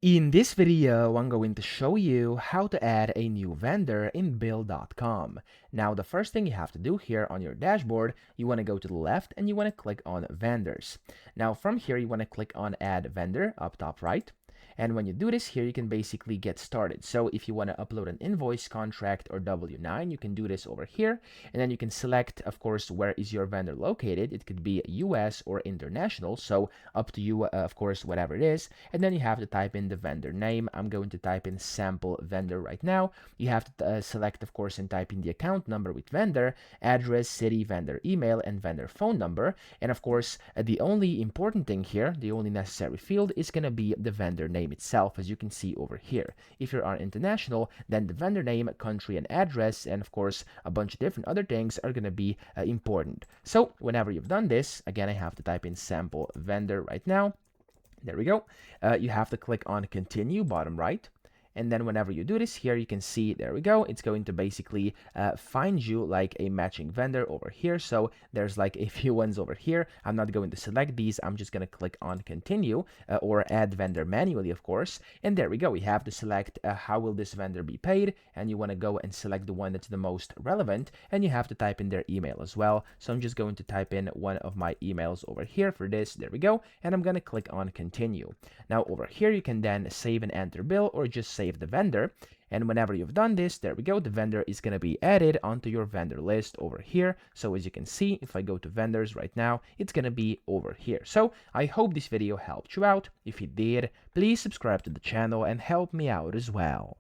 In this video, I'm going to show you how to add a new vendor in Bill.com. Now, the first thing you have to do here on your dashboard, you want to go to the left and you want to click on Vendors. Now, from here, you want to click on Add Vendor up top right. And when you do this here, you can basically get started. So if you want to upload an invoice, contract, or W-9, you can do this over here. And then you can select, of course, where is your vendor located. It could be US or international. So up to you, of course, whatever it is. And then you have to type in the vendor name. I'm going to type in sample vendor right now. You have to select, of course, and type in the account number with vendor, address, city, vendor email, and vendor phone number. And of course, the only important thing here, the only necessary field is going to be the vendor name itself, as you can see over here. If you are international, then the vendor name, country, and address, and of course a bunch of different other things are going to be important. So whenever you've done this, again, I have to type in sample vendor right now. There we go. You have to click on continue, bottom right. And then whenever you do this here, you can see, there we go, it's going to basically find you like a matching vendor over here. So there's like a few ones over here. I'm not going to select these. I'm just going to click on continue or add vendor manually, of course. And there we go. We have to select how will this vendor be paid. And you want to go and select the one that's the most relevant. And you have to type in their email as well. So I'm just going to type in one of my emails over here for this. There we go. And I'm going to click on continue. Now over here, you can then save and enter bill or just save the vendor. And whenever you've done this, there we go, the vendor is going to be added onto your vendor list over here. So as you can see, if I go to vendors right now, it's going to be over here. So I hope this video helped you out. If it did, please subscribe to the channel and help me out as well.